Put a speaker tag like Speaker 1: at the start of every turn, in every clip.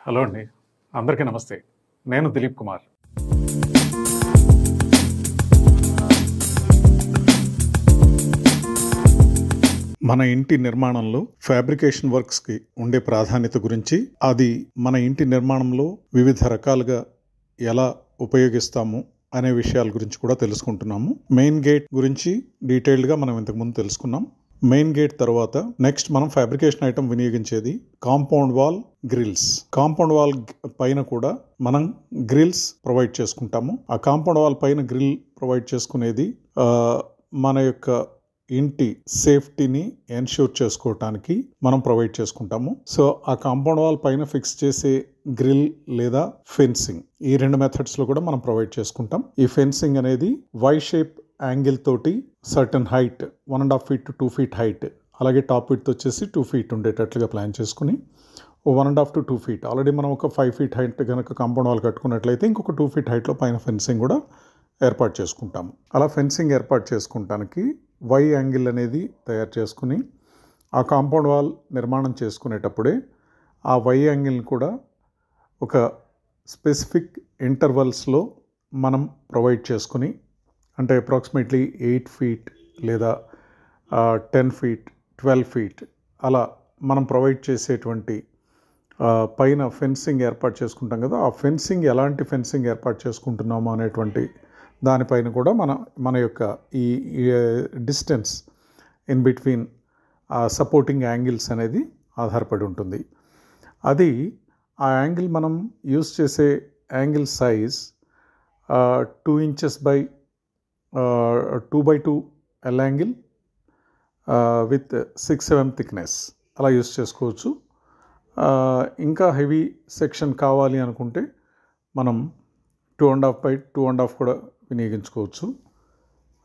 Speaker 1: Hello అండి, అందరికీ నమస్తే. నేను దిలీప్ కుమార్. మన ఇంటి నిర్మాణంలో ఫ్యాబ్రికేషన్ వర్క్స్కి ఉండే ప్రాధాన్యత గురించి, అది మన ఇంటి నిర్మాణంలో వివిధ రకాలుగా ఎలా ఉపయోగిస్తాము అనే విషయాల గురించి కూడా తెలుసుకుంటున్నాము. మెయిన్ గేట్ గురించి డీటెయిల్డ్గా మనం ఇంతకుముందు తెలుసుకున్నాం. మెయిన్ గేట్ తర్వాత నెక్స్ట్ మనం ఫ్యాబ్రికేషన్ ఐటమ్ వినియోగించేది compound wall grills. Compound wall పైన కూడా మనం గ్రిల్స్ ప్రొవైడ్ చేసుకుంటాము. ఆ కాంపౌండ్ వాల్ పైన గ్రిల్ ప్రొవైడ్ చేసుకునేది మన యొక్క ఇంటి సేఫ్టీని ఎన్ష్యూర్ చేసుకోవటానికి మనం ప్రొవైడ్ చేసుకుంటాము. సో ఆ కాంపౌండ్ వాల్ పైన ఫిక్స్ చేసే గ్రిల్ లేదా ఫెన్సింగ్, ఈ రెండు మెథడ్స్లో కూడా మనం ప్రొవైడ్ చేసుకుంటాం. ఈ ఫెన్సింగ్ అనేది వై షేప్ యాంగిల్ తోటి certain height 1.5 feet to 2 feet height, అలాగే టాప్ విడ్త్ వచ్చేసి 2 feet ఉండేటట్లుగా ప్లాన్ చేసుకుని 1.5 to 2 feet, ఆల్రెడీ మనం ఒక 5 feet హైట్ కనుక కాంపౌండ్ వాల్ కట్టుకున్నట్లయితే ఇంకొక 2 feet హైట్లో పైన ఫెన్సింగ్ కూడా ఏర్పాటు చేసుకుంటాము. అలా ఫెన్సింగ్ ఏర్పాటు చేసుకుంటానికి వై యాంగిల్ అనేది తయారు చేసుకుని ఆ కాంపౌండ్ వాల్ నిర్మాణం చేసుకునేటప్పుడే ఆ వై యాంగిల్ని కూడా ఒక స్పెసిఫిక్ ఇంటర్వల్స్లో మనం ప్రొవైడ్ చేసుకుని, అంటే అప్రాక్సిమేట్లీ 8 feet లేదా 10 feet 12 feet అలా మనం ప్రొవైడ్ చేసేటువంటి పైన ఫెన్సింగ్ ఏర్పాటు చేసుకుంటాం కదా, ఆ ఫెన్సింగ్ ఎలాంటి ఫెన్సింగ్ ఏర్పాటు చేసుకుంటున్నామో అనేటువంటి దానిపైన కూడా మన యొక్క ఈ distance in between supporting angles అనేది ఆధారపడి ఉంటుంది. అది ఆ యాంగిల్ మనం యూస్ చేసే angle size 2 inches by 2x2 L angle with 6mm thickness అలా యూస్ చేసుకోవచ్చు. ఇంకా హెవీ సెక్షన్ కావాలి అనుకుంటే మనం 2.5 by 2.5 కూడా వినియోగించుకోవచ్చు.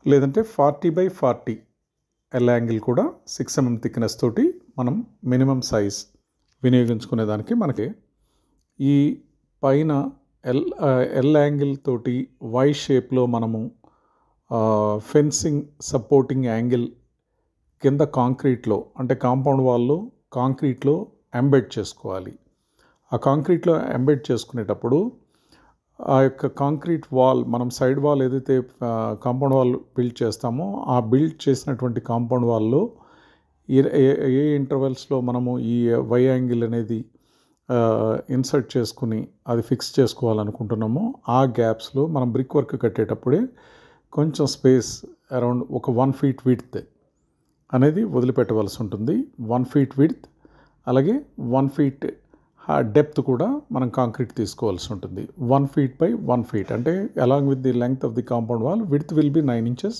Speaker 1: లేదంటే 40x40 ఎల్ యాంగిల్ కూడా 6mm థిక్నెస్ తోటి మనం మినిమం సైజ్ వినియోగించుకునేదానికి మనకి ఈ పైన ఎల్ యాంగిల్ తోటి వై షేప్లో మనము ఫెన్సింగ్ సపోర్టింగ్ యాంగిల్ కింద కాంక్రీట్లో, అంటే కాంపౌండ్ వాల్లో కాంక్రీట్లో ఎంబెడ్ చేసుకోవాలి. ఆ కాంక్రీట్లో ఎంబెడ్ చేసుకునేటప్పుడు ఆ యొక్క కాంక్రీట్ వాల్, మనం సైడ్ వాల్ ఏదైతే కాంపౌండ్ వాల్ బిల్డ్ చేస్తామో ఆ బిల్డ్ చేసినటువంటి కాంపౌండ్ వాల్లో ఏ ఇంటర్వెల్స్లో మనము ఈ వై యాంగిల్ అనేది ఇన్సర్ట్ చేసుకుని అది ఫిక్స్ చేసుకోవాలనుకుంటున్నామో ఆ గ్యాప్స్లో మనం బ్రిక్ వర్క్ కట్టేటప్పుడే కొంచెం స్పేస్ అరౌండ్ ఒక 1 feet విడ్త్ అనేది వదిలిపెట్టవలసి ఉంటుంది. 1 feet విడ్త్, అలాగే 1 feet డెప్త్ కూడా మనం కాంక్రీట్ తీసుకోవాల్సి ఉంటుంది. 1 feet by 1 feet అంటే along with the length of the compound wall width will be 9 inches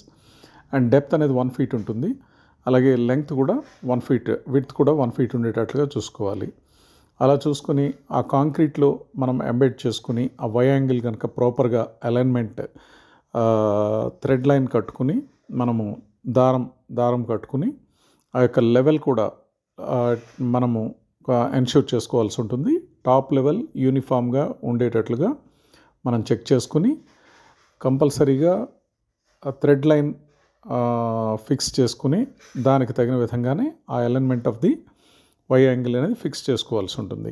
Speaker 1: and depth అనేది 1 feet ఉంటుంది. అలాగే లెంగ్త్ కూడా 1 feet, విడ్త్ కూడా 1 feet ఉండేటట్లుగా చూసుకోవాలి. అలా చూసుకొని ఆ కాంక్రీట్లో మనం ఎంబెడ్ చేసుకుని ఆ వై యాంగిల్ కనుక ప్రాపర్గా అలైన్మెంట్ థ్రెడ్ లైన్ కట్టుకుని మనము దారం కట్టుకుని ఆ యొక్క లెవెల్ కూడా మనము ఎన్ష్యూర్ చేసుకోవాల్సి ఉంటుంది. టాప్ లెవెల్ యూనిఫామ్గా ఉండేటట్లుగా మనం చెక్ చేసుకుని కంపల్సరీగా థ్రెడ్ లైన్ ఫిక్స్ చేసుకుని దానికి తగిన విధంగానే ఆ alignment of the Y angle అనేది ఫిక్స్ చేసుకోవాల్సి ఉంటుంది.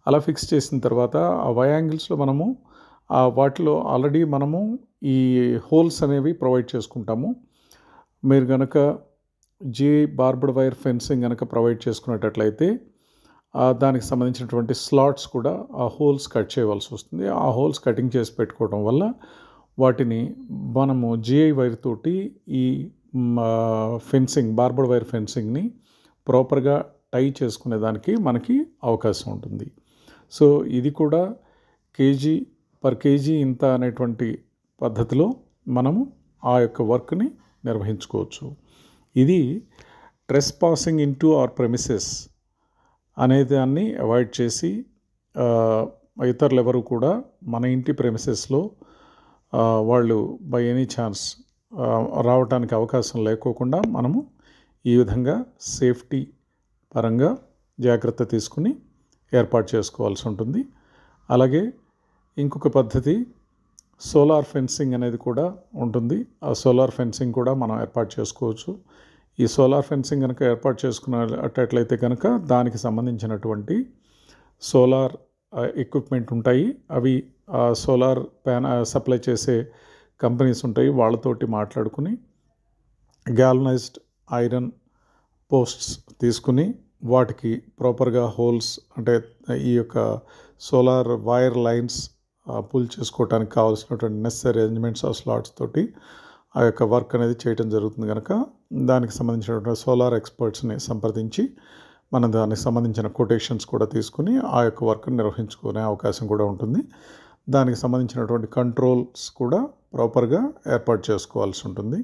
Speaker 1: అలా ఫిక్స్ చేసిన తర్వాత ఆ వై యాంగిల్స్లో మనము వాటిలో ఆల్రెడీ మనము ఈ హోల్స్ అనేవి ప్రొవైడ్ చేసుకుంటాము. మీరు కనుక బార్బడ్ వైర్ ఫెన్సింగ్ కనుక ప్రొవైడ్ చేసుకునేటట్లయితే దానికి సంబంధించినటువంటి స్లాట్స్ కూడా ఆ హోల్స్ కట్ చేయవలసి వస్తుంది. ఆ హోల్స్ కటింగ్ చేసి పెట్టుకోవడం వల్ల వాటిని మనము జిఐ వైర్ తోటి ఈ ఫెన్సింగ్, బార్బడ్ వైర్ ఫెన్సింగ్ని ప్రాపర్గా టై చేసుకునేదానికి మనకి అవకాశం ఉంటుంది. సో ఇది కూడా పర్ కేజీ ఇంత అనేటువంటి పద్ధతిలో మనము ఆ యొక్క వర్క్ని నిర్వహించుకోవచ్చు. ఇది ట్రెస్ పాసింగ్ ఇంటూ అవర్ ప్రెమిసెస్ అనే దాన్ని అవాయిడ్ చేసి ఇతరులు ఎవరు కూడా మన ఇంటి ప్రెమిసెస్లో వాళ్ళు బై ఎనీ ఛాన్స్ రావడానికి అవకాశం లేకోకుండా మనము ఈ విధంగా సేఫ్టీ పరంగా జాగ్రత్త తీసుకుని ఏర్పాటు చేసుకోవాల్సి ఉంటుంది. అలాగే ఇంకొక పద్ధతి సోలార్ ఫెన్సింగ్ అనేది కూడా ఉంటుంది. ఆ సోలార్ ఫెన్సింగ్ కూడా మనం ఏర్పాటు చేసుకోవచ్చు. ఈ సోలార్ ఫెన్సింగ్ కనుక ఏర్పాటు చేసుకున్నట్లయితే కనుక దానికి సంబంధించినటువంటి సోలార్ ఎక్విప్మెంట్ ఉంటాయి. అవి సోలార్ సప్లై చేసే కంపెనీస్ ఉంటాయి. వాళ్ళతోటి మాట్లాడుకుని గ్యాల్వనైజ్డ్ ఐరన్ పోస్ట్స్ తీసుకుని వాటికి ప్రాపర్గా హోల్స్ అంటే ఈ యొక్క సోలార్ వైర్ లైన్స్ పుల్ చేసుకోవడానికి కావాల్సినటువంటి నెసరీ అరేంజ్మెంట్స్ ఆ స్లాట్స్ తోటి ఆ యొక్క వర్క్ అనేది చేయడం జరుగుతుంది. కనుక దానికి సంబంధించినటువంటి సోలార్ ఎక్స్పర్ట్స్ని సంప్రదించి మనం దానికి సంబంధించిన కొటేషన్స్ కూడా తీసుకుని ఆ యొక్క వర్క్ని నిర్వహించుకునే అవకాశం కూడా ఉంటుంది. దానికి సంబంధించినటువంటి కంట్రోల్స్ కూడా ప్రాపర్గా ఏర్పాటు చేసుకోవాల్సి ఉంటుంది.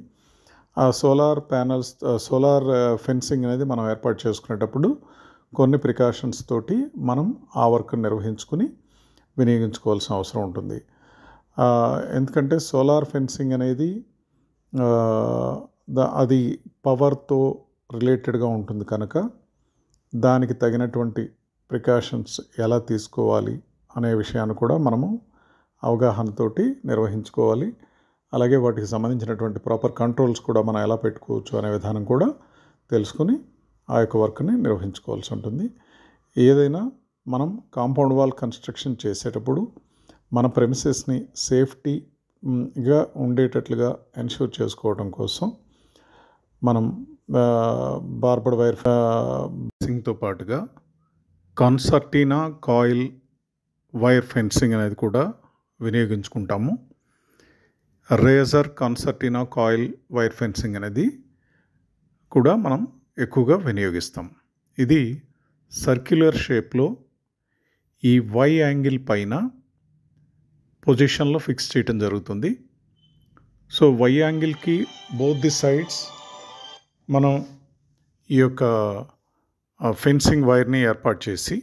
Speaker 1: ఆ సోలార్ ప్యానల్స్ సోలార్ ఫెన్సింగ్ అనేది మనం ఏర్పాటు చేసుకునేటప్పుడు కొన్ని ప్రికాషన్స్ తోటి మనం ఆ వర్క్ని నిర్వహించుకుని వినియోగించుకోవాల్సిన అవసరం ఉంటుంది. ఎందుకంటే సోలార్ ఫెన్సింగ్ అనేది అది పవర్తో రిలేటెడ్గా ఉంటుంది కనుక దానికి తగినటువంటి ప్రికాషన్స్ ఎలా తీసుకోవాలి అనే విషయాన్ని కూడా మనము అవగాహనతోటి నిర్వహించుకోవాలి. అలాగే వాటికి సంబంధించినటువంటి ప్రాపర్ కంట్రోల్స్ కూడా మనం ఎలా పెట్టుకోవచ్చు అనే విధానం కూడా తెలుసుకుని ఆ యొక్క వర్క్ని నిర్వహించుకోవాల్సి ఉంటుంది. ఏదైనా మనం కాంపౌండ్ వాల్ కన్స్ట్రక్షన్ చేసేటప్పుడు మన ప్రెమిసెస్ని సేఫ్టీగా ఉండేటట్లుగా ఎన్ష్యూర్ చేసుకోవడం కోసం మనం బార్బర్డ్ వైర్ ఫెన్సింగ్తో పాటుగా కన్సర్టీనా కాయిల్ వైర్ ఫెన్సింగ్ అనేది కూడా వినియోగించుకుంటాము. రేజర్ కన్సర్టీనా కాయిల్ వైర్ ఫెన్సింగ్ అనేది కూడా మనం ఎక్కువగా వినియోగిస్తాం. ఇది సర్క్యులర్ షేప్లో ఈ వై యాంగిల్ పైన పొజిషన్లో ఫిక్స్ చేయటం జరుగుతుంది. సో వై యాంగిల్కి బోత్ ది సైడ్స్ మనం ఈ యొక్క ఫెన్సింగ్ వైర్ని ఏర్పాటు చేసి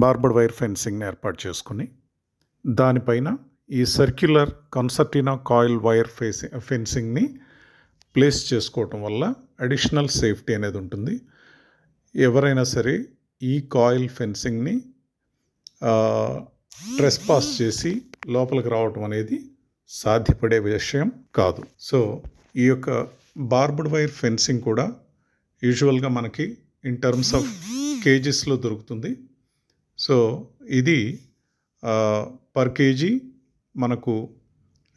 Speaker 1: బార్బర్డ్ వైర్ ఫెన్సింగ్ని ఏర్పాటు చేసుకుని దానిపైన ఈ సర్క్యులర్ కన్సర్టీనా కాయిల్ వైర్ ఫెన్సింగ్ని ప్లేస్ చేసుకోవటం వల్ల అడిషనల్ సేఫ్టీ అనేది ఉంటుంది. ఎవరైనా సరే ఈ కాయిల్ ఫెన్సింగ్ని ట్రెస్పాస్ చేసి లోపలికి రావటం అనేది సాధ్యపడే విషయం కాదు. సో ఈ యొక్క బార్బర్డ్ వైర్ ఫెన్సింగ్ కూడా యూజువల్గా మనకి ఇన్ టర్మ్స్ ఆఫ్ కేజీస్లో దొరుకుతుంది. సో ఇది పర్ కేజీ మనకు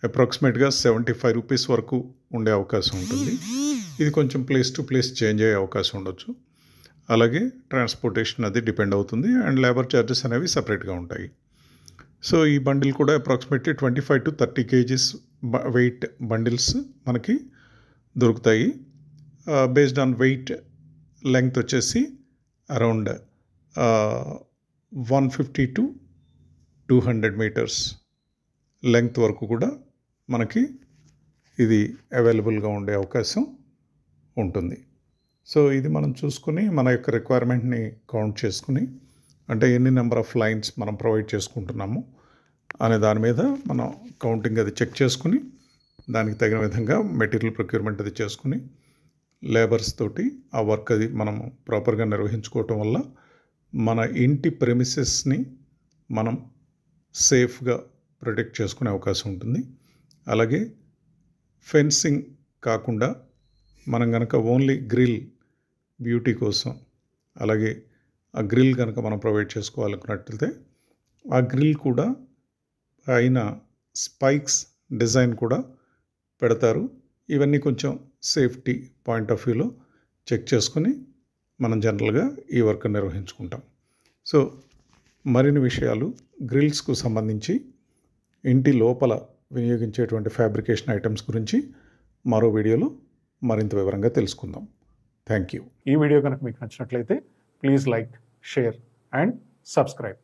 Speaker 1: అప్రాక్సిమేట్గా 75 రూపీస్ వరకు ఉండే అవకాశం ఉంటుంది. ఇది కొంచెం ప్లేస్ టు ప్లేస్ చేంజ్ అయ్యే అవకాశం ఉండొచ్చు. అలాగే ట్రాన్స్పోర్టేషన్ అది డిపెండ్ అవుతుంది అండ్ లేబర్ ఛార్జెస్ అనేవి సపరేట్గా ఉంటాయి. సో ఈ బండిల్ కూడా approximately 25 to 30 kgs weight bundles మనకి దొరుకుతాయి. బేస్డ్ ఆన్ వెయిట్ లెంగ్త్ వచ్చేసి అరౌండ్ 150 to 200 మీటర్స్ లెంగ్త్ వరకు కూడా మనకి ఇది అవైలబుల్గా ఉండే అవకాశం ఉంటుంది. సో ఇది మనం చూసుకుని మన యొక్క రిక్వైర్మెంట్ని కౌంట్ చేసుకుని అంటే ఎన్ని నెంబర్ ఆఫ్ లైన్స్ మనం ప్రొవైడ్ చేసుకుంటున్నాము అనే దాని మీద మనం కౌంటింగ్ అది చెక్ చేసుకుని దానికి తగిన విధంగా మెటీరియల్ ప్రొక్యూర్మెంట్ అది చేసుకుని లేబర్స్ తోటి ఆ వర్క్ అది మనం ప్రాపర్గా నిర్వహించుకోవటం వల్ల మన ఇంటి ప్రెమిసెస్ని మనం సేఫ్గా ప్రొటెక్ట్ చేసుకునే అవకాశం ఉంటుంది. అలాగే ఫెన్సింగ్ కాకుండా మనం కనుక ఓన్లీ గ్రిల్ బ్యూటీ కోసం అలాగే ఆ గ్రిల్ కనుక మనం ప్రొవైడ్ చేసుకోవాలనుకున్నట్లయితే ఆ గ్రిల్ కూడా అయిన స్పైక్స్ డిజైన్ కూడా పెడతారు. ఇవన్నీ కొంచెం సేఫ్టీ పాయింట్ ఆఫ్ వ్యూలో చెక్ చేసుకుని మనం జనరల్గా ఈ వర్క్ నిర్వహించుకుంటాం. సో మరిన్ని విషయాలు గ్రిల్స్కు సంబంధించి ఇంటి లోపల వినియోగించేటువంటి ఫ్యాబ్రికేషన్ ఐటమ్స్ గురించి మరో వీడియోలో మరింత వివరంగా తెలుసుకుందాం. Thank you. ఈ వీడియో కనుక మీకు నచ్చినట్లయితే please like, share and subscribe.